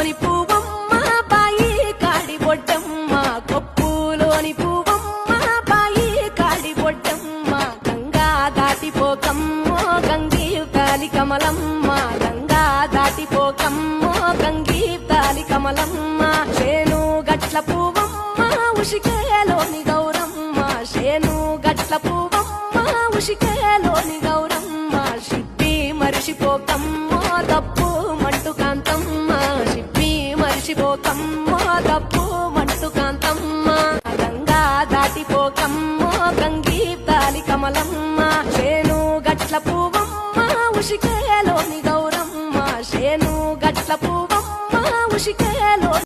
కొప్పులోని పువ్వమ్మ బాయి కాడి బొడ్డమ్మ కొప్పులోని పువ్వమ్మ బాయి కాడి బొడ్డమ్మ గంగా దాటిపోకమ్మో గంగీ తాలి కమలమ్మ గంగా దాటిపోకమ్మో గంగీ తాలి కమలమ్మ శేను గట్ల పువ్వమ్మ ఉషికేలోని గౌరమ్మ శేను గట్ల పువ్వమ్మ ఉషికేలోని గౌరమ్మ షిప్పి మరిషిపోకమ్మో తప్పు మంటు కాంతమ్మ షిప్పి మరిషిపోకమ్మో తప్పు మంటు కాంతమ్మ గంగా దాటిపోకమ్మో గంగీ తాలి కమలమ్మ శేను గట్ల పువ్వమ్మ ఉషికేలోని గౌరమ్మ శేను గట్ల పువ్వమ్మ ఉషికేలోని